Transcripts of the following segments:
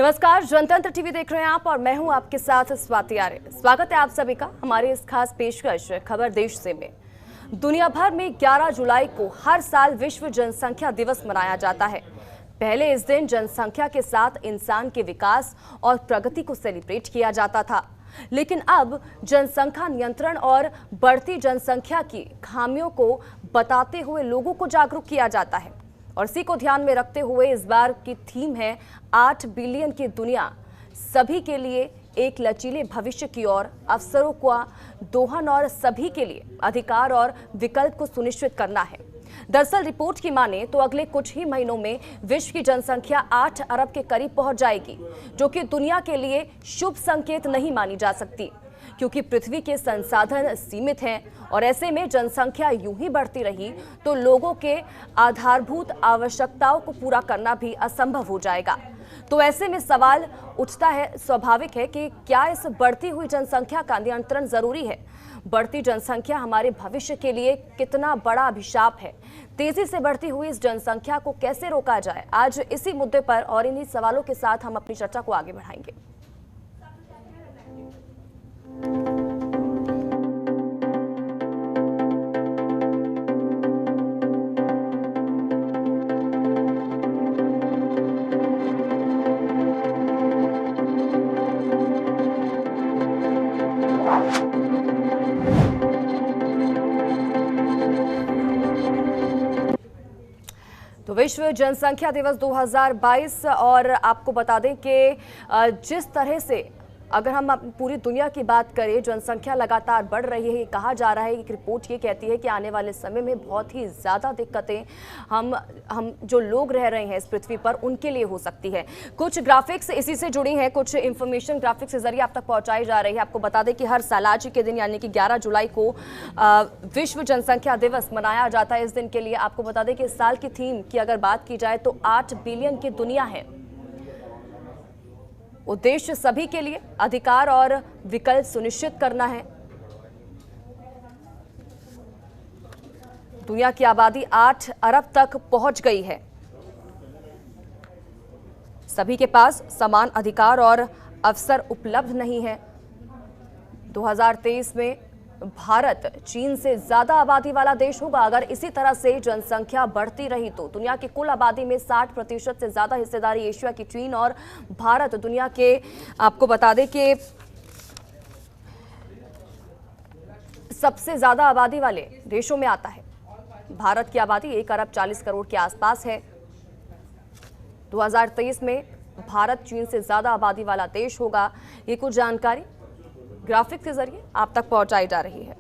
नमस्कार, जनतंत्र टीवी देख रहे हैं आप और मैं हूं आपके साथ स्वाति आर्य। स्वागत है आप सभी का हमारे इस खास पेशकश खबर देश से में। दुनिया भर में 11 जुलाई को हर साल विश्व जनसंख्या दिवस मनाया जाता है। पहले इस दिन जनसंख्या के साथ इंसान के विकास और प्रगति को सेलिब्रेट किया जाता था, लेकिन अब जनसंख्या नियंत्रण और बढ़ती जनसंख्या की खामियों को बताते हुए लोगों को जागरूक किया जाता है। और इसी को ध्यान में रखते हुए इस बार की थीम है 8 बिलियन की दुनिया, सभी के लिए एक लचीले भविष्य की ओर, अवसरों का दोहन और सभी के लिए अधिकार और विकल्प को सुनिश्चित करना है। दरअसल रिपोर्ट की माने तो अगले कुछ ही महीनों में विश्व की जनसंख्या 8 अरब के करीब पहुंच जाएगी, जो कि दुनिया के लिए शुभ संकेत नहीं मानी जा सकती, क्योंकि पृथ्वी के संसाधन सीमित हैं और ऐसे में जनसंख्या यूं ही बढ़ती रही तो लोगों के आधारभूत आवश्यकताओं को पूरा करना भी असंभव हो जाएगा। तो ऐसे में सवाल उठता है, स्वाभाविक है कि क्या इस बढ़ती हुई जनसंख्या का नियंत्रण जरूरी है? बढ़ती जनसंख्या हमारे भविष्य के लिए कितना बड़ा अभिशाप है? तेजी से बढ़ती हुई इस जनसंख्या को कैसे रोका जाए? आज इसी मुद्दे पर और इन्हीं सवालों के साथ हम अपनी चर्चा को आगे बढ़ाएंगे। तो विश्व जनसंख्या दिवस 2022 और आपको बता दें कि जिस तरह से अगर हम पूरी दुनिया की बात करें, जनसंख्या लगातार बढ़ रही है। कहा जा रहा है, एक रिपोर्ट ये कहती है कि आने वाले समय में बहुत ही ज़्यादा दिक्कतें हम जो लोग रह रहे हैं इस पृथ्वी पर उनके लिए हो सकती है। कुछ ग्राफिक्स इसी से जुड़ी हैं, कुछ इंफॉर्मेशन ग्राफिक्स के जरिए आप तक पहुंचाई जा रही है। आपको बता दें कि हर साल आज के दिन यानी कि 11 जुलाई को विश्व जनसंख्या दिवस मनाया जाता है। इस दिन के लिए आपको बता दें कि इस साल की थीम की अगर बात की जाए तो 8 बिलियन की दुनिया है। उद्देश्य सभी के लिए अधिकार और विकल्प सुनिश्चित करना है। दुनिया की आबादी 8 अरब तक पहुंच गई है। सभी के पास समान अधिकार और अवसर उपलब्ध नहीं है। 2023 में भारत चीन से ज्यादा आबादी वाला देश होगा। अगर इसी तरह से जनसंख्या बढ़ती रही तो दुनिया की कुल आबादी में 60% से ज्यादा हिस्सेदारी एशिया की चीन और भारत दुनिया के, आपको बता दें कि सबसे ज्यादा आबादी वाले देशों में आता है। भारत की आबादी 1 अरब 40 करोड़ के आसपास है। 2023 में भारत चीन से ज्यादा आबादी वाला देश होगा। ये कुछ जानकारी ग्राफिक्स के जरिए आप तक पहुंचाई जा रही है।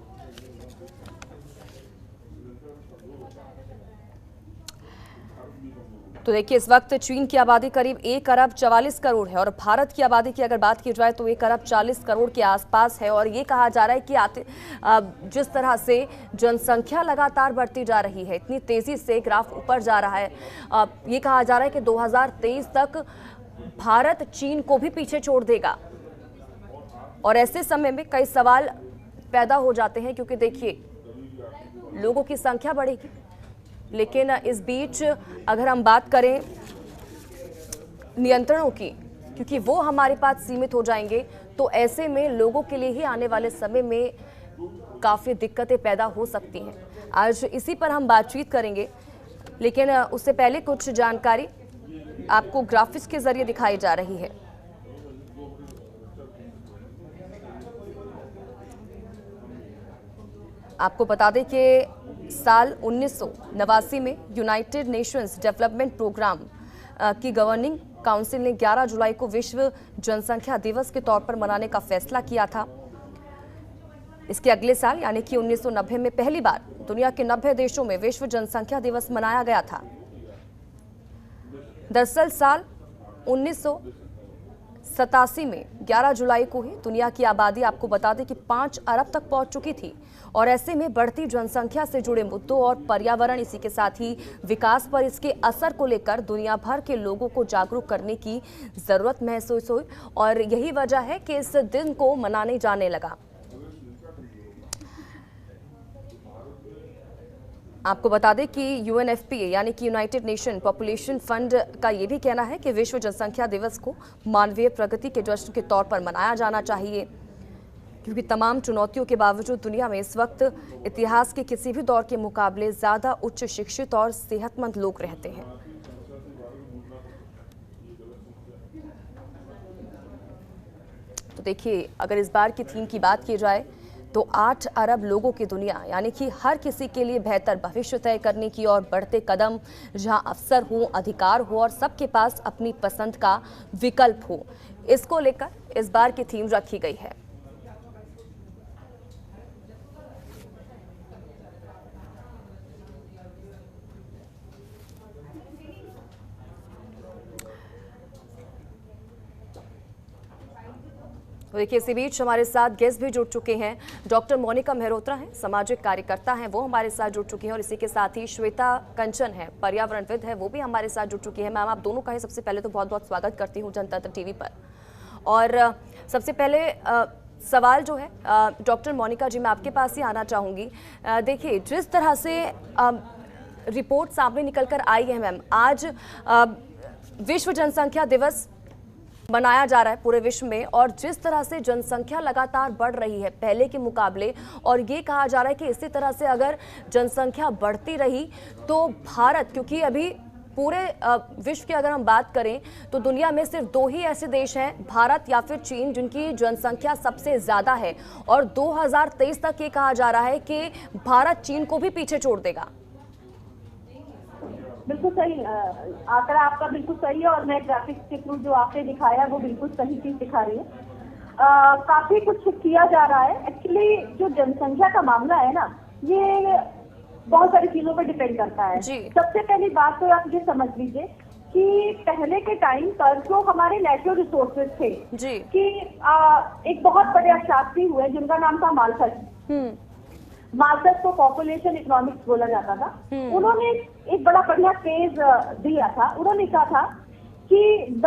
तो देखिए, इस वक्त चीन की आबादी करीब 1 अरब 44 करोड़ है और भारत की आबादी की अगर बात की जाए तो 1 अरब 40 करोड़ के आसपास है। और ये कहा जा रहा है कि जिस तरह से जनसंख्या लगातार बढ़ती जा रही है, इतनी तेजी से ग्राफ ऊपर जा रहा है, ये कहा जा रहा है कि 2023 तक भारत चीन को भी पीछे छोड़ देगा। और ऐसे समय में कई सवाल पैदा हो जाते हैं, क्योंकि देखिए लोगों की संख्या बढ़ेगी, लेकिन इस बीच अगर हम बात करें नियंत्रणों की, क्योंकि वो हमारे पास सीमित हो जाएंगे, तो ऐसे में लोगों के लिए ही आने वाले समय में काफ़ी दिक्कतें पैदा हो सकती हैं। आज इसी पर हम बातचीत करेंगे, लेकिन उससे पहले कुछ जानकारी आपको ग्राफिक्स के जरिए दिखाई जा रही है। आपको बता दें कि साल 1989 में यूनाइटेड नेशंस डेवलपमेंट प्रोग्राम की गवर्निंग काउंसिल ने 11 जुलाई को विश्व जनसंख्या दिवस के तौर पर मनाने का फैसला किया था। इसके अगले साल यानी कि 1990 में पहली बार दुनिया के 90 देशों में विश्व जनसंख्या दिवस मनाया गया था। दरअसल साल 1987 में 11 जुलाई को ही दुनिया की आबादी, आपको बता दें कि 5 अरब तक पहुंच चुकी थी। और ऐसे में बढ़ती जनसंख्या से जुड़े मुद्दों और पर्यावरण, इसी के साथ ही विकास पर इसके असर को लेकर दुनिया भर के लोगों को जागरूक करने की जरूरत महसूस हुई और यही वजह है कि इस दिन को मनाने जाने लगा। आपको बता दें कि यूएनएफपीए यानी कि यूनाइटेड नेशन पॉपुलेशन फंड का ये भी कहना है कि विश्व जनसंख्या दिवस को मानवीय प्रगति के जश्न के तौर पर मनाया जाना चाहिए, क्योंकि तमाम चुनौतियों के बावजूद दुनिया में इस वक्त इतिहास के किसी भी दौर के मुकाबले ज्यादा उच्च शिक्षित और सेहतमंद लोग रहते हैं। तो देखिए, अगर इस बार की थीम की बात की जाए तो 8 अरब लोगों की दुनिया, यानी कि हर किसी के लिए बेहतर भविष्य तय करने की ओर बढ़ते कदम, जहां अवसर हो, अधिकार हो और सबके पास अपनी पसंद का विकल्प हो, इसको लेकर इस बार की थीम रखी गई है। तो देखिए, इसी बीच हमारे साथ गेस्ट भी जुड़ चुके हैं। डॉक्टर मोनिका मेहरोत्रा हैं, सामाजिक कार्यकर्ता हैं, वो हमारे साथ जुड़ चुकी हैं, और इसी के साथ ही श्वेता कंचन है, पर्यावरणविद है, वो भी हमारे साथ जुड़ चुकी है। मैम, आप दोनों का ही सबसे पहले तो बहुत बहुत स्वागत करती हूँ जनतंत्र टीवी पर। और सबसे पहले सवाल जो है डॉक्टर मोनिका जी, मैं आपके पास ही आना चाहूँगी। देखिए, जिस तरह से रिपोर्ट सामने निकल कर आई है मैम, आज विश्व जनसंख्या दिवस मनाया जा रहा है पूरे विश्व में, और जिस तरह से जनसंख्या लगातार बढ़ रही है पहले के मुकाबले, और ये कहा जा रहा है कि इसी तरह से अगर जनसंख्या बढ़ती रही तो भारत, क्योंकि अभी पूरे विश्व की अगर हम बात करें तो दुनिया में सिर्फ 2 ही ऐसे देश हैं, भारत या फिर चीन, जिनकी जनसंख्या सबसे ज्यादा है, और 2023 तक ये कहा जा रहा है कि भारत चीन को भी पीछे छोड़ देगा। बिल्कुल सही आंकड़ा आपका बिल्कुल सही है, और मैं ग्राफिक्स के थ्रू जो आपने दिखाया वो बिल्कुल सही चीज दिखा रही है। काफी कुछ किया जा रहा है। एक्चुअली जो जनसंख्या का मामला है ना, ये बहुत सारी चीजों पर डिपेंड करता है। सबसे पहली बात तो आप ये समझ लीजिए कि पहले के टाइम पर जो हमारे नेचुरल रिसोर्सेज थे, कि एक बहुत बड़े अर्थशास्त्री हुए जिनका नाम था माल्थस। माल्थस को पॉपुलेशन इकोनॉमिक्स बोला जाता था। उन्होंने एक बड़ा बढ़िया फेज दिया था। उन्होंने कहा था कि the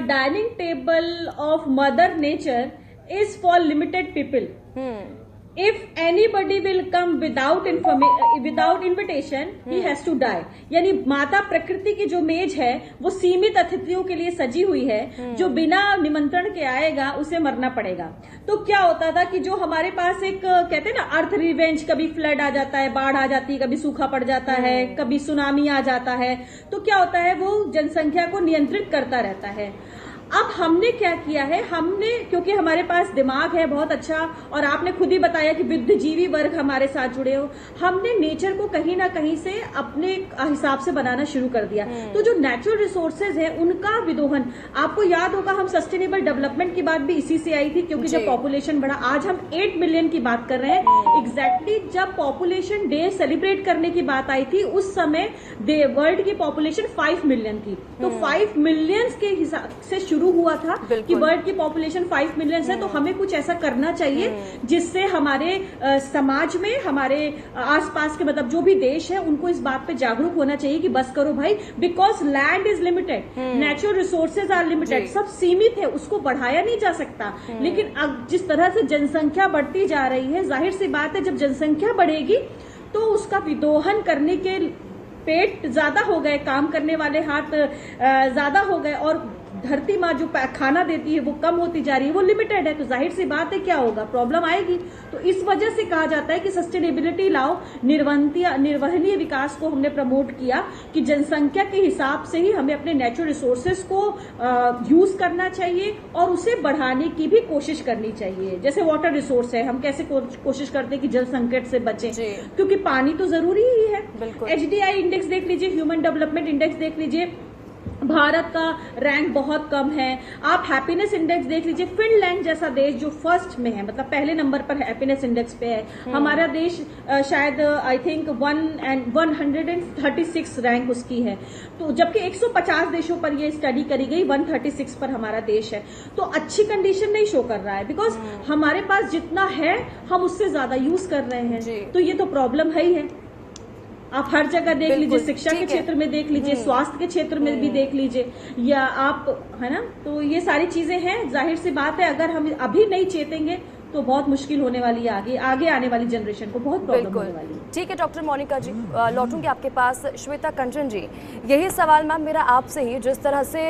dining table of mother nature is for limited people. If anybody will come without invitation, he has to die। यानी माता प्रकृति की जो मेज है वो सीमित अतिथियों के लिए सजी हुई है। जो बिना निमंत्रण के आएगा उसे मरना पड़ेगा। तो क्या होता था कि जो हमारे पास एक कहते हैं ना अर्थ रिवेंज, कभी फ्लड आ जाता है, बाढ़ आ जाती है, कभी सूखा पड़ जाता है, कभी सुनामी आ जाता है, तो क्या होता है वो जनसंख्या को नियंत्रित करता रहता है। अब हमने क्या किया है, क्योंकि हमारे पास दिमाग है बहुत अच्छा, और आपने खुद ही बताया कि बुद्धिजीवी वर्ग हमारे साथ जुड़े हो, हमने नेचर को कहीं ना कहीं से अपने हिसाब से बनाना शुरू कर दिया। तो जो नेचुरल रिसोर्सेज है उनका विदोहन, आपको याद होगा हम सस्टेनेबल डेवलपमेंट की बात भी इसी से आई थी, क्योंकि जब पॉपुलेशन बढ़ा, आज हम 8 मिलियन की बात कर रहे हैं। एग्जैक्टली जब पॉपुलेशन डे सेलिब्रेट करने की बात आई थी उस समय वर्ल्ड की पॉपुलेशन 5 मिलियन थी। तो 5 मिलियन के हिसाब से शुरू हुआ था कि वर्ल्ड की पॉपुलेशन 5 मिलियन है, तो हमें कुछ ऐसा करना चाहिए जिससे हमारे समाज में, हमारे आसपास के मतलब जो भी देश है उनको इस बात पे जागरूक होना चाहिए कि बस करो भाई, because land is limited, natural resources are limited, सब सीमित है, उसको बढ़ाया नहीं जा सकता। लेकिन अब जिस तरह से जनसंख्या बढ़ती जा रही है, जाहिर सी बात है जब जनसंख्या बढ़ेगी तो उसका विदोहन करने के पेट ज्यादा हो गए, काम करने वाले हाथ ज्यादा हो गए, और धरती माँ जो खाना देती है वो कम होती जा रही है, वो लिमिटेड है। तो जाहिर सी बात है क्या होगा, प्रॉब्लम आएगी। तो इस वजह से कहा जाता है कि सस्टेनेबिलिटी लाओ, निर्वहनीय विकास को हमने प्रमोट किया कि जनसंख्या के हिसाब से ही हमें अपने नेचुरल रिसोर्सेज को यूज करना चाहिए और उसे बढ़ाने की भी कोशिश करनी चाहिए। जैसे वाटर रिसोर्स है, हम कैसे कोशिश करते हैं कि जल संकट से बचें, क्योंकि पानी तो जरूरी ही है। HDI इंडेक्स देख लीजिए, ह्यूमन डेवलपमेंट इंडेक्स देख लीजिए, भारत का रैंक बहुत कम है। आप हैप्पीनेस इंडेक्स देख लीजिए, फिनलैंड जैसा देश जो फर्स्ट में है, मतलब पहले नंबर पर हैप्पीनेस इंडेक्स पे है, हमारा देश शायद आई थिंक 136 रैंक उसकी है। तो जबकि 150 देशों पर ये स्टडी करी गई, 136 पर हमारा देश है। तो अच्छी कंडीशन नहीं शो कर रहा है, बिकॉज हमारे पास जितना है हम उससे ज्यादा यूज कर रहे हैं। तो ये तो प्रॉब्लम है ही है। आप हर जगह देख लीजिए, शिक्षा के क्षेत्र में देख लीजिए, स्वास्थ्य के क्षेत्र में भी देख लीजिए, या आप, है ना, तो ये सारी चीजें हैं। जाहिर सी बात है अगर हम अभी नहीं चेतेंगे तो बहुत मुश्किल होने वाली है, आगे आने वाली जनरेशन को बहुत प्रॉब्लम होने वाली है। ठीक है डॉक्टर मोनिका जी, लौटूंगी आपके पास। श्वेता कंचन जी, यही सवाल मैम मेरा आपसे ही, जिस तरह से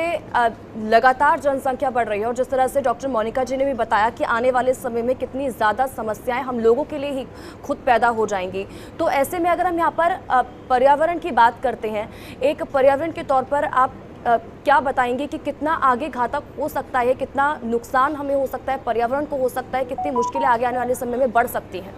लगातार जनसंख्या बढ़ रही है और जिस तरह से डॉक्टर मोनिका जी ने भी बताया कि आने वाले समय में कितनी ज़्यादा समस्याएं हम लोगों के लिए ही खुद पैदा हो जाएंगी, तो ऐसे में अगर हम यहाँ पर पर्यावरण की बात करते हैं, एक पर्यावरण के तौर पर आप क्या बताएंगे कि कितना आगे घातक हो सकता है, कितना नुकसान हमें हो सकता है, पर्यावरण को हो सकता है, कितनी मुश्किलें आगे आने वाले समय में बढ़ सकती हैं?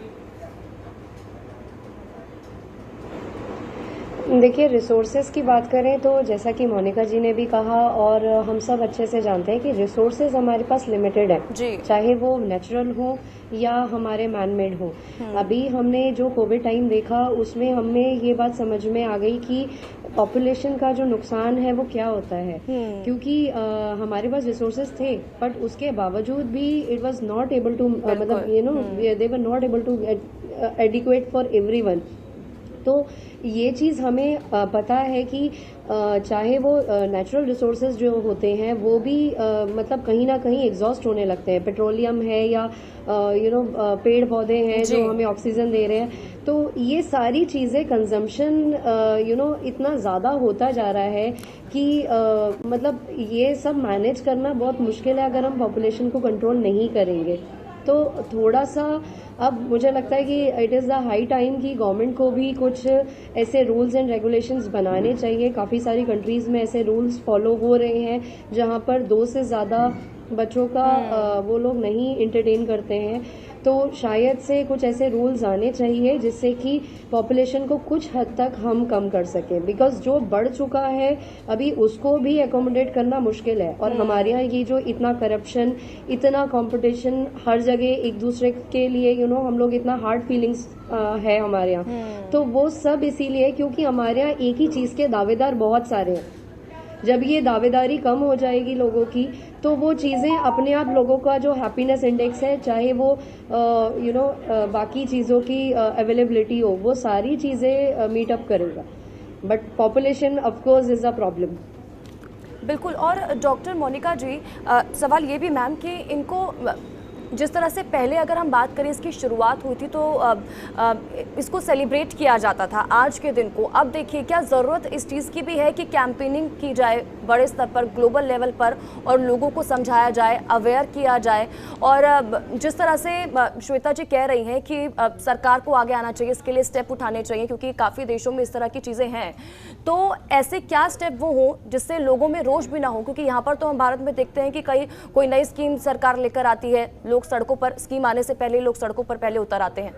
देखिए, रिसोर्सेज की बात करें तो जैसा कि मोनिका जी ने भी कहा और हम सब अच्छे से जानते हैं कि रिसोर्सेज हमारे पास लिमिटेड है, चाहे वो नेचुरल हो या हमारे मैन मेड हो। अभी हमने जो कोविड टाइम देखा उसमें हमें ये बात समझ में आ गई कि पॉपुलेशन का जो नुकसान है वो क्या होता है, क्योंकि हमारे पास रिसोर्सेज थे बट उसके बावजूद भी it was not able to, मतलब they were not able to adequate for everyone. तो ये चीज़ हमें पता है कि चाहे वो नेचुरल रिसोर्सेज जो होते हैं वो भी मतलब कहीं ना कहीं एग्जॉस्ट होने लगते हैं। पेट्रोलियम है या पेड़ पौधे हैं जो हमें ऑक्सीजन दे रहे हैं, तो ये सारी चीज़ें कंजम्पशन इतना ज़्यादा होता जा रहा है कि मतलब ये सब मैनेज करना बहुत मुश्किल है अगर हम पॉपुलेशन को कंट्रोल नहीं करेंगे। तो थोड़ा सा अब मुझे लगता है कि it is the high time कि गवर्नमेंट को भी कुछ ऐसे रूल्स एंड रेगुलेशंस बनाने चाहिए। काफ़ी सारी कंट्रीज़ में ऐसे रूल्स फॉलो हो रहे हैं जहां पर 2 से ज़्यादा बच्चों का वो लोग नहीं इंटरटेन करते हैं, तो शायद से कुछ ऐसे रूल्स आने चाहिए जिससे कि पॉपुलेशन को कुछ हद तक हम कम कर सकें, बिकॉज जो बढ़ चुका है अभी उसको भी एकोमोडेट करना मुश्किल है। और हमारे यहाँ ये जो इतना करप्शन, इतना कंपटीशन हर जगह एक दूसरे के लिए हम लोग इतना हार्ड फीलिंग्स है हमारे यहाँ, तो वो सब इसीलिए क्योंकि हमारे यहाँ एक ही चीज़ के दावेदार बहुत सारे हैं। जब ये दावेदारी कम हो जाएगी लोगों की तो वो चीज़ें अपने आप लोगों का जो हैप्पीनेस इंडेक्स है, चाहे वो बाकी चीज़ों की अवेलेबिलिटी हो, वो सारी चीज़ें मीट अप करेगा। But population of course is a problem. बिल्कुल। और डॉक्टर मोनिका जी, सवाल ये भी मैम कि इनको जिस तरह से पहले अगर हम बात करें इसकी शुरुआत हुई थी तो इसको सेलिब्रेट किया जाता था आज के दिन को, अब देखिए क्या ज़रूरत इस चीज़ की भी है कि कैंपेनिंग की जाए बड़े स्तर पर, ग्लोबल लेवल पर, और लोगों को समझाया जाए, अवेयर किया जाए। और जिस तरह से श्वेता जी कह रही हैं कि सरकार को आगे आना चाहिए, इसके लिए स्टेप उठाने चाहिए क्योंकि काफ़ी देशों में इस तरह की चीज़ें हैं, तो ऐसे क्या स्टेप वो हों जिससे लोगों में रोष भी ना हो? क्योंकि यहाँ पर तो हम भारत में देखते हैं कि कोई नई स्कीम सरकार लेकर आती है, लोग सड़कों पर, स्कीम आने से पहले लोग सड़कों पर पहले उतर आते हैं।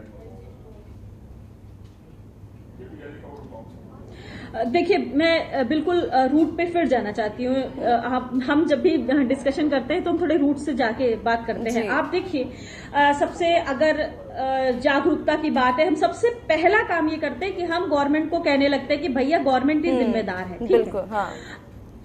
देखिए, मैं बिल्कुल रूट पे फिर जाना चाहती हूँ। हम जब भी डिस्कशन करते हैं तो हम थोड़े रूट से जाके बात करते हैं। आप देखिए, सबसे अगर जागरूकता की बात है, हम सबसे पहला काम ये करते हैं कि हम गवर्नमेंट को कहने लगते हैं कि भैया गवर्नमेंट ही जिम्मेदार है, ठीक है? हाँ।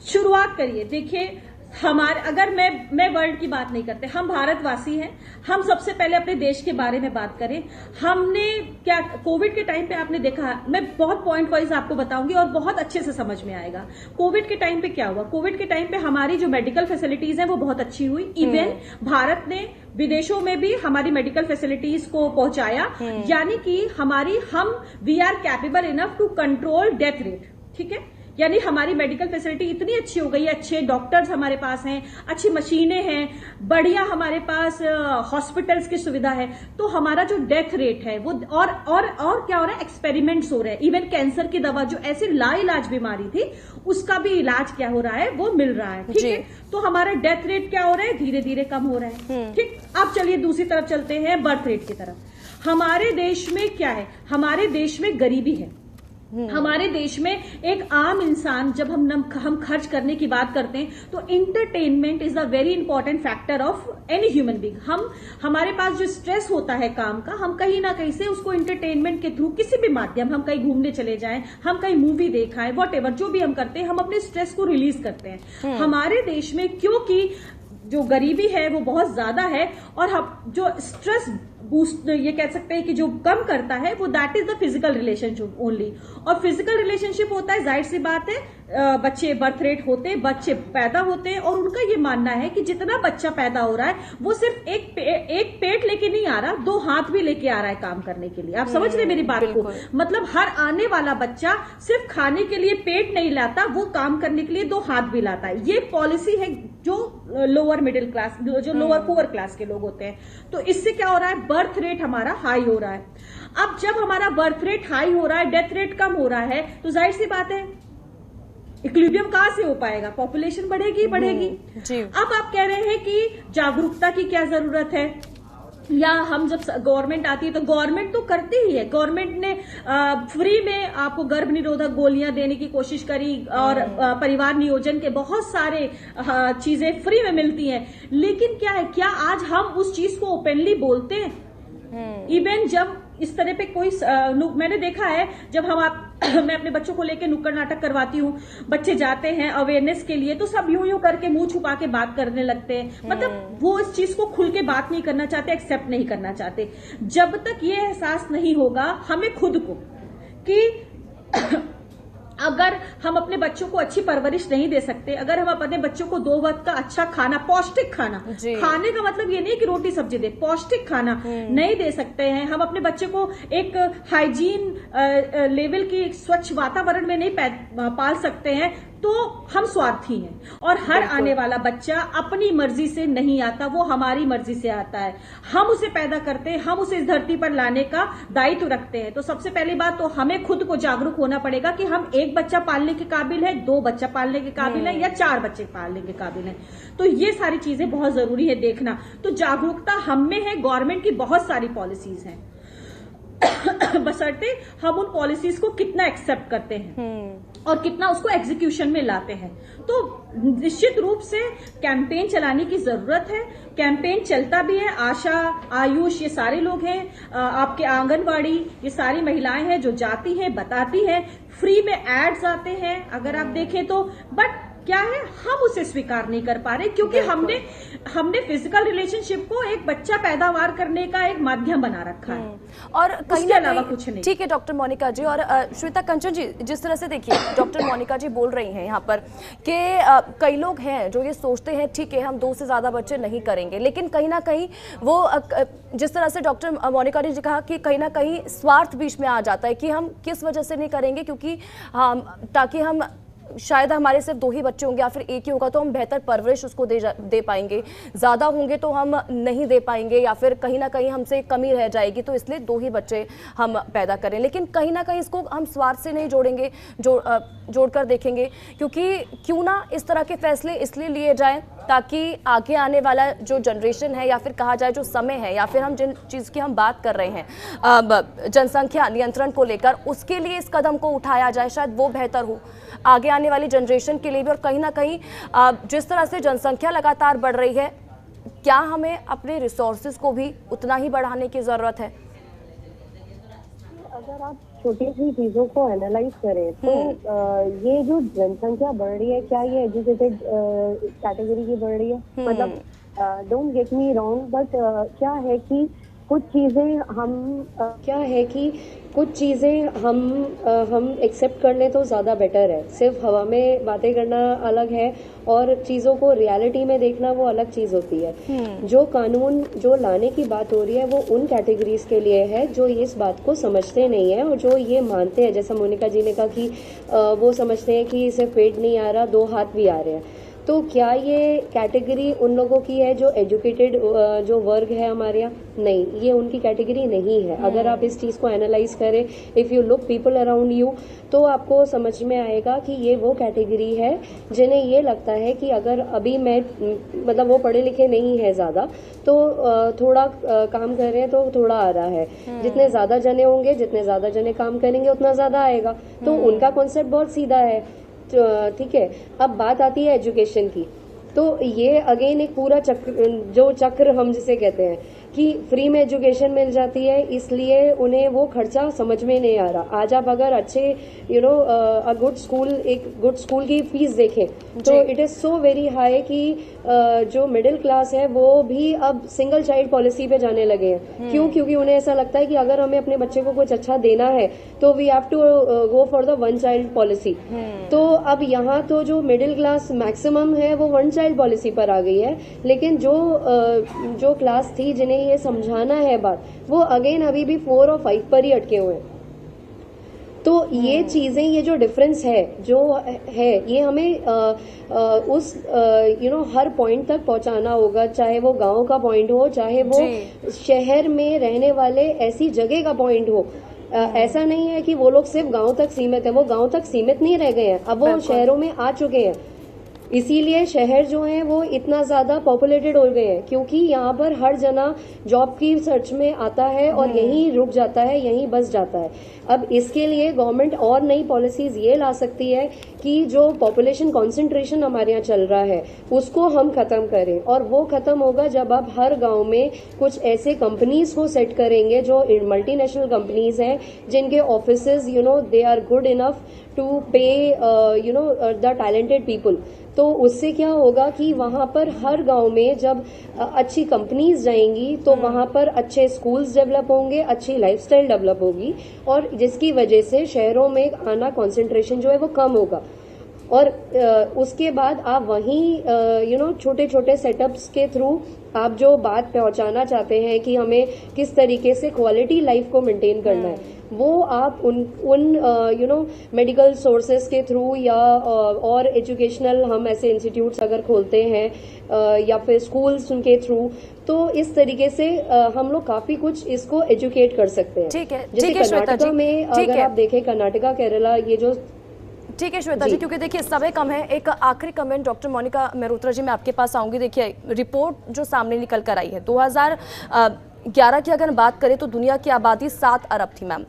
शुरुआत करिए। देखिए, हमारे, अगर मैं वर्ल्ड की बात नहीं करते, हम भारतवासी हैं, हम सबसे पहले अपने देश के बारे में बात करें। हमने क्या कोविड के टाइम पे आपने देखा, मैं बहुत पॉइंट वाइज आपको बताऊंगी और बहुत अच्छे से समझ में आएगा। कोविड के टाइम पे क्या हुआ? कोविड के टाइम पे हमारी जो मेडिकल फैसिलिटीज हैं वो बहुत अच्छी हुई। इवन भारत ने विदेशों में भी हमारी मेडिकल फैसिलिटीज को पहुंचाया, यानी कि we are capable enough to control death rate, ठीक है? यानी हमारी मेडिकल फैसिलिटी इतनी अच्छी हो गई है, अच्छे डॉक्टर्स हमारे पास हैं, अच्छी मशीनें हैं, बढ़िया हमारे पास हॉस्पिटल्स की सुविधा है, तो हमारा जो डेथ रेट है वो और क्या हो रहा है, एक्सपेरिमेंट्स हो रहे हैं। इवन कैंसर की दवा जो ऐसी लाइलाज बीमारी थी उसका भी इलाज क्या हो रहा है, वो मिल रहा है, ठीक है? तो हमारा डेथ रेट क्या हो रहा है, धीरे धीरे कम हो रहा है, ठीक। अब चलिए दूसरी तरफ चलते हैं, बर्थ रेट की तरफ। हमारे देश में क्या है, हमारे देश में गरीबी है। हमारे देश में एक आम इंसान, जब हम खर्च करने की बात करते हैं तो entertainment is a very important factor of any human being. हमारे पास जो स्ट्रेस होता है काम का, हम कहीं ना कहीं से उसको इंटरटेनमेंट के थ्रू, किसी भी माध्यम, हम कहीं घूमने चले जाएं, हम कहीं मूवी देखा है, वॉट एवर, जो भी हम करते हैं, हम अपने स्ट्रेस को रिलीज करते हैं। हमारे देश में क्योंकि जो गरीबी है वो बहुत ज्यादा है, और हम जो स्ट्रेस बूस्ट, ये कह सकते हैं कि जो कम करता है वो that is the physical relationship only. और फिजिकल रिलेशनशिप होता है, जाहिर सी बात है, बच्चे बर्थ रेट होते, बच्चे पैदा होते हैं, और उनका ये मानना है कि जितना बच्चा पैदा हो रहा है वो सिर्फ एक पेट लेके नहीं आ रहा, 2 हाथ भी लेके आ रहा है काम करने के लिए। आप समझ रहे मेरी बात को? मतलब हर आने वाला बच्चा सिर्फ खाने के लिए पेट नहीं लाता, वो काम करने के लिए 2 हाथ भी लाता है। ये पॉलिसी है जो लोअर मिडिल क्लास, जो लोअर पुअर क्लास के लोग होते हैं। तो इससे क्या हो रहा है, बर्थ रेट हमारा हाई हो रहा है। अब जब हमारा बर्थ रेट हाई हो रहा है, डेथ रेट कम हो रहा है, तो जाहिर सी बात है इक्विलिब्रियम कहां से हो पाएगा, पॉपुलेशन बढ़ेगी बढ़ेगी। अब आप कह रहे हैं कि जागरूकता की क्या जरूरत है, या हम जब गवर्नमेंट आती है तो गवर्नमेंट तो करती ही है। गवर्नमेंट ने फ्री में आपको गर्भ निरोधक गोलियां देने की कोशिश करी, और परिवार नियोजन के बहुत सारे चीजें फ्री में मिलती हैं। लेकिन क्या है, क्या आज हम उस चीज को ओपनली बोलते हैं? इवन जब इस तरह पे कोई मैंने देखा है, जब मैं अपने बच्चों को लेके नुक्कड़ नाटक करवाती हूँ, बच्चे जाते हैं अवेयरनेस के लिए, तो सब यूं करके मुंह छुपा के बात करने लगते हैं। मतलब वो इस चीज को खुल के बात नहीं करना चाहते, एक्सेप्ट नहीं करना चाहते। जब तक ये एहसास नहीं होगा हमें खुद को कि अगर हम अपने बच्चों को अच्छी परवरिश नहीं दे सकते, अगर हम अपने बच्चों को 2 वक्त का अच्छा खाना, पौष्टिक खाना, खाने का मतलब ये नहीं कि रोटी सब्जी दे, पौष्टिक खाना नहीं दे सकते हैं, हम अपने बच्चे को एक हाइजीन लेवल की स्वच्छ वातावरण में नहीं पाल सकते हैं, तो हम स्वार्थी हैं। और हर आने वाला बच्चा अपनी मर्जी से नहीं आता, वो हमारी मर्जी से आता है। हम उसे पैदा करते हैं, हम उसे इस धरती पर लाने का दायित्व रखते हैं। तो सबसे पहली बात तो हमें खुद को जागरूक होना पड़ेगा कि हम 1 बच्चा पालने के काबिल है, 2 बच्चा पालने के काबिल है, या 4 बच्चे पालने के काबिल है। तो ये सारी चीजें बहुत जरूरी है देखना। तो जागरूकता हम में है, गवर्नमेंट की बहुत सारी पॉलिसीज हैं बशर्ते हम उन पॉलिसीज को कितना एक्सेप्ट करते हैं और कितना उसको एग्जीक्यूशन में लाते हैं। तो निश्चित रूप से कैंपेन चलाने की जरूरत है। कैंपेन चलता भी है, आशा, आयुष, ये सारे लोग हैं, आपके आंगनवाड़ी, ये सारी महिलाएं हैं जो जाती हैं, बताती हैं, फ्री में एड्स आते हैं अगर आप देखें तो। बट क्या है, हम उसे स्वीकार नहीं कर पा रहे, क्योंकि हमने फिजिकल रिलेशनशिप को एक बच्चा पैदावार करने का एक माध्यम बना रखा है, और कहीं ना अलावा कुछ नहीं। ठीक है डॉक्टर मोनिका जी। और श्वेता कंचन जी, जिस तरह से देखिए डॉक्टर मोनिका जी बोल रही हैं यहाँ पर कि कई लोग हैं जो ये सोचते हैं ठीक है हम 2 से ज्यादा बच्चे नहीं करेंगे, लेकिन कहीं ना कहीं वो जिस तरह से डॉक्टर मोनिका जी कहा कि कहीं ना कहीं स्वार्थ बीच में आ जाता है कि हम किस वजह से नहीं करेंगे, क्योंकि ताकि हम शायद हमारे सिर्फ 2 ही बच्चे होंगे या फिर 1 ही होगा तो हम बेहतर परवरिश उसको दे पाएंगे, ज़्यादा होंगे तो हम नहीं दे पाएंगे, या फिर कहीं ना कहीं हमसे कमी रह जाएगी, तो इसलिए 2 ही बच्चे हम पैदा करें। लेकिन कहीं ना कहीं इसको हम स्वार्थ से नहीं जोड़ेंगे, जोड़कर देखेंगे, क्योंकि क्यों ना इस तरह के फैसले इसलिए लिए जाएं ताकि आगे आने वाला जो जनरेशन है, या फिर कहा जाए जो समय है, या फिर हम जिन चीज़ की हम बात कर रहे हैं जनसंख्या नियंत्रण को लेकर, उसके लिए इस कदम को उठाया जाए, शायद वो बेहतर हो आगे आने वाली जनरेशन के लिए भी। और कहीं ना कहीं जिस तरह से जनसंख्या लगातार बढ़ रही है, क्या हमें अपने रिसोर्सेज को भी उतना ही बढ़ाने की ज़रूरत है? अगर आप छोटी सी चीजों को एनालाइज करें तो ये जो जनसंख्या बढ़ रही है, क्या ये एजुकेटेड कैटेगरी की बढ़ रही है? मतलब don't get me wrong, but क्या है कि कुछ चीज़ें हम एक्सेप्ट कर लें तो ज़्यादा बेटर है। सिर्फ हवा में बातें करना अलग है और चीज़ों को रियलिटी में देखना वो अलग चीज़ होती है। जो कानून जो लाने की बात हो रही है वो उन कैटेगरीज के लिए है जो इस बात को समझते नहीं है और जो ये मानते हैं, जैसा मोनिका जी ने कहा कि वो समझते हैं कि सिर्फ पेट नहीं आ रहा, 2 हाथ भी आ रहे हैं। तो क्या ये कैटेगरी उन लोगों की है जो एजुकेटेड जो वर्ग है हमारे यहाँ? नहीं, ये उनकी कैटेगरी नहीं है। अगर आप इस चीज़ को एनालाइज करें, if you look people around you, तो आपको समझ में आएगा कि ये वो कैटेगरी है जिन्हें ये लगता है कि अगर अभी मैं मतलब वो पढ़े लिखे नहीं है ज़्यादा, तो थोड़ा काम कर रहे हैं तो थोड़ा आ रहा है। जितने ज़्यादा जने होंगे, जितने ज़्यादा जने काम करेंगे उतना ज़्यादा आएगा। तो उनका कॉन्सेप्ट बहुत सीधा है। ठीक है, अब बात आती है एजुकेशन की, तो ये अगेन एक पूरा चक्र हम जिसे कहते हैं कि फ्री में एजुकेशन मिल जाती है, इसलिए उन्हें वो खर्चा समझ में नहीं आ रहा। आज आप अगर अच्छे एक गुड स्कूल की फीस देखें तो it is so very high कि जो मिडिल क्लास है वो भी अब सिंगल चाइल्ड पॉलिसी पे जाने लगे हैं। क्यों? क्योंकि उन्हें ऐसा लगता है कि अगर हमें अपने बच्चे को कुछ अच्छा देना है तो we have to go for the 1 child policy. तो अब यहाँ तो जो मिडिल क्लास मैक्सिमम है वो वन चाइल्ड पॉलिसी पर आ गई है, लेकिन जो क्लास थी जिन्हें ये समझाना है बात, वो अगेन अभी भी 4 और 5 पर ही अटके हुए हैं। तो ये चीजें, ये जो डिफरेंस है जो है, ये हमें उस हर पॉइंट तक पहुंचाना होगा, चाहे वो गांव का पॉइंट हो, चाहे वो शहर में रहने वाले ऐसी जगह का पॉइंट हो। ऐसा नहीं है कि वो लोग सिर्फ गांव तक सीमित है, वो गांव तक सीमित नहीं रह गए हैं, अब वो शहरों में आ चुके हैं। इसीलिए शहर जो है वो इतना ज्यादा पॉपुलेटेड हो गए हैं, क्योंकि यहाँ पर हर जना जॉब की सर्च में आता है और यहीं रुक जाता है, यहीं बस जाता है। अब इसके लिए गवर्नमेंट और नई पॉलिसीज ये ला सकती है कि जो पॉपुलेशन कंसंट्रेशन हमारे यहाँ चल रहा है उसको हम खत्म करें, और वो खत्म होगा जब आप हर गांव में कुछ ऐसे कंपनीज को सेट करेंगे जो मल्टीनेशनल कंपनीज हैं, जिनके offices they are good enough to pay the talented people. तो उससे क्या होगा कि वहां पर हर गांव में जब अच्छी कंपनीज जाएंगी तो वहां पर अच्छे स्कूल्स डेवलप होंगे, अच्छी लाइफस्टाइल डेवलप होगी, और जिसकी वजह से शहरों में आना कंसंट्रेशन जो है वो कम होगा। और उसके बाद आप वहीं छोटे छोटे सेटअप्स के थ्रू आप जो बात पहुंचाना चाहते हैं कि हमें किस तरीके से क्वालिटी लाइफ को मेंटेन करना है, वो आप उन मेडिकल सोर्सेज के थ्रू या और एजुकेशनल हम ऐसे इंस्टीट्यूट्स अगर खोलते हैं या फिर स्कूल्स उनके थ्रू, तो इस तरीके से हम लोग काफी कुछ इसको एजुकेट कर सकते हैं। ठीक है, जैसे कर्नाटका में अगर आप देखें, कर्नाटका, केरला, ये जो ठीक है श्वेता जी, क्योंकि देखिए समय कम है, एक आखिरी कमेंट डॉक्टर मोनिका मेहरोत्रा जी मैं आपके पास आऊंगी। देखिए रिपोर्ट जो सामने निकल कर आई है 2011 की अगर बात करें तो दुनिया की आबादी 7 अरब थी मैम,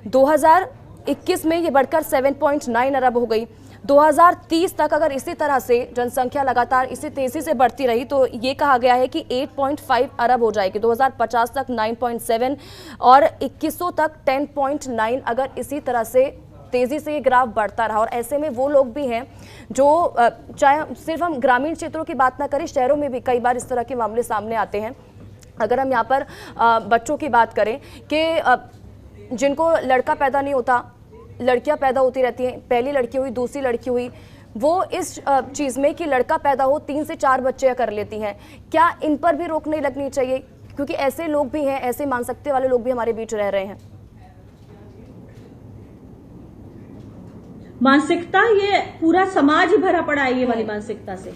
2021 में ये बढ़कर 7.9 अरब हो गई। 2030 तक अगर इसी तरह से जनसंख्या लगातार इसी तेजी से बढ़ती रही तो ये कहा गया है कि 8.5 अरब हो जाएगी, 2050 तक 9.7 और 2100 तक 10.9 अगर इसी तरह से तेजी से ये ग्राफ बढ़ता रहा। और ऐसे में वो लोग भी हैं जो चाहे सिर्फ हम ग्रामीण क्षेत्रों की बात ना करें, शहरों में भी कई बार इस तरह के मामले सामने आते हैं। अगर हम यहाँ पर बच्चों की बात करें कि जिनको लड़का पैदा नहीं होता, लड़कियां पैदा होती रहती हैं, पहली लड़की हुई, दूसरी लड़की हुई, वो इस चीज़ में कि लड़का पैदा हो 3 से 4 बच्चे कर लेती हैं, क्या इन पर भी रोक नहीं लगनी चाहिए? क्योंकि ऐसे लोग भी हैं, ऐसे मानसिकता वाले लोग भी हमारे बीच रह रहे हैं। मानसिकता, ये पूरा समाज ही भरा पड़ा है ये वाली मानसिकता से,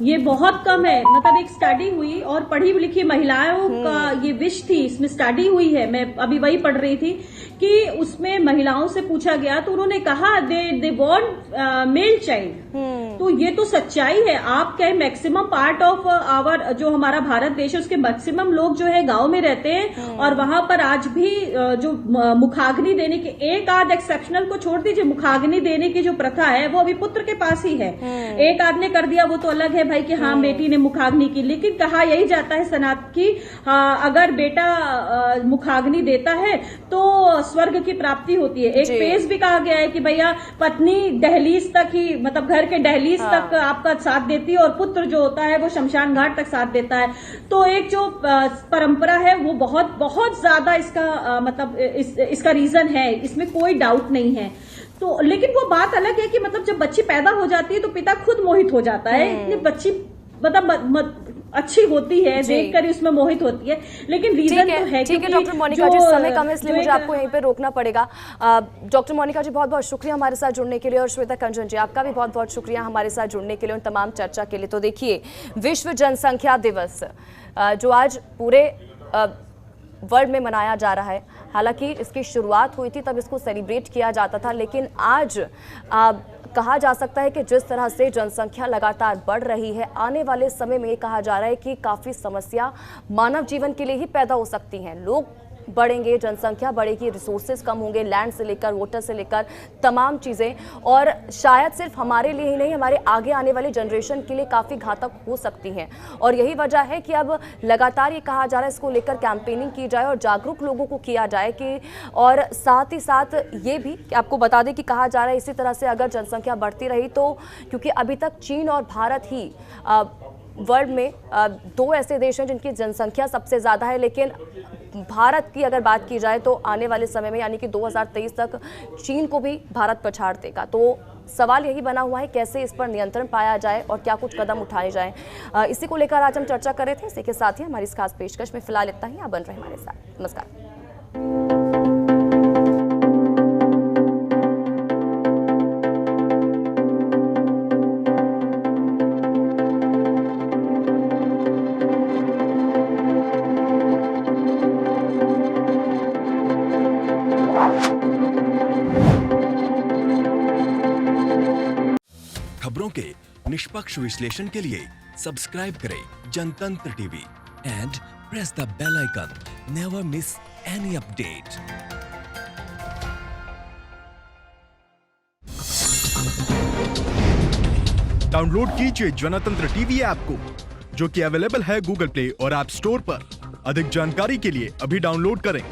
ये बहुत कम है। मतलब एक स्टडी हुई और पढ़ी लिखी महिलाओं का ये विश थी, इसमें स्टडी हुई है, मैं अभी वही पढ़ रही थी कि उसमें महिलाओं से पूछा गया तो उन्होंने कहा दे वांट मेल चाइल्ड। तो ये तो सच्चाई है। आप कहें मैक्सिमम पार्ट ऑफ आवर जो हमारा भारत देश है उसके मैक्सिमम लोग जो है गांव में रहते हैं, और वहां पर आज भी जो मुखाग्नि देने के, एक आध एक्सेप्शनल को छोड़ दीजिए, मुखाग्नि देने की जो प्रथा है वो अभी पुत्र के पास ही है। एक आध ने कर दिया वो तो अलग है भाई कि हाँ बेटी ने मुखाग्नि की, लेकिन कहा यही जाता है सनात की अगर बेटा मुखाग्नि देता है तो स्वर्ग की प्राप्ति होती है। एक पेज भी कहा गया है कि भैया पत्नी दहलीज तक ही, मतलब घर के दहलीज तक आपका साथ देती है और पुत्र जो होता है वो शमशान घाट तक साथ देता है। तो एक जो परंपरा है वो बहुत बहुत ज्यादा इसका मतलब इसका रीजन है, इसमें कोई डाउट नहीं है। तो लेकिन वो बात अलग है कि मतलब जब बच्ची पैदा हो जाती है तो पिता खुद मोहित हो जाता है, इतनी बच्ची मतलब अच्छी होती है, देखकर उसमें मोहित होती है, लेकिन रीजन तो है। ठीक है डॉक्टर मोनिका जी, समय कम है इसलिए मुझे आपको यहीं पे रोकना पड़ेगा। डॉक्टर मोनिका जी बहुत बहुत शुक्रिया हमारे साथ जुड़ने के लिए, और श्वेता कंचन जी आपका भी बहुत बहुत शुक्रिया हमारे साथ जुड़ने के लिए, उन तमाम चर्चा के लिए। तो देखिए, विश्व जनसंख्या दिवस जो आज पूरे वर्ल्ड में मनाया जा रहा है, हालांकि इसकी शुरुआत हुई थी तब इसको सेलिब्रेट किया जाता था, लेकिन आज कहा जा सकता है कि जिस तरह से जनसंख्या लगातार बढ़ रही है, आने वाले समय में ये कहा जा रहा है कि काफ़ी समस्या मानव जीवन के लिए ही पैदा हो सकती हैं। लोग बढ़ेंगे, जनसंख्या बढ़ेगी, रिसोर्सेज कम होंगे, लैंड से लेकर वाटर से लेकर तमाम चीज़ें, और शायद सिर्फ हमारे लिए ही नहीं, हमारे आगे आने वाली जनरेशन के लिए काफ़ी घातक हो सकती हैं। और यही वजह है कि अब लगातार ये कहा जा रहा है इसको लेकर कैंपेनिंग की जाए और जागरूक लोगों को किया जाए कि, और साथ ही साथ ये भी कि आपको बता दें कि कहा जा रहा है इसी तरह से अगर जनसंख्या बढ़ती रही तो, क्योंकि अभी तक चीन और भारत ही वर्ल्ड में 2 ऐसे देश हैं जिनकी जनसंख्या सबसे ज़्यादा है, लेकिन भारत की अगर बात की जाए तो आने वाले समय में यानी कि 2023 तक चीन को भी भारत पछाड़ देगा। तो सवाल यही बना हुआ है कैसे इस पर नियंत्रण पाया जाए और क्या कुछ कदम उठाए जाएं। इसी को लेकर आज हम चर्चा कर रहे थे। इसी के साथ ही हमारी इस खास पेशकश में फिलहाल इतना ही। आप बन रहे हमारे साथ। नमस्कार। खबरों के निष्पक्ष विश्लेषण के लिए सब्सक्राइब करें Jantantra TV and press the bell icon. Never miss any update. Download कीजिए जनतंत्र टीवी ऐप को, जो कि अवेलेबल है गूगल प्ले और ऐप स्टोर पर। अधिक जानकारी के लिए अभी डाउनलोड करें।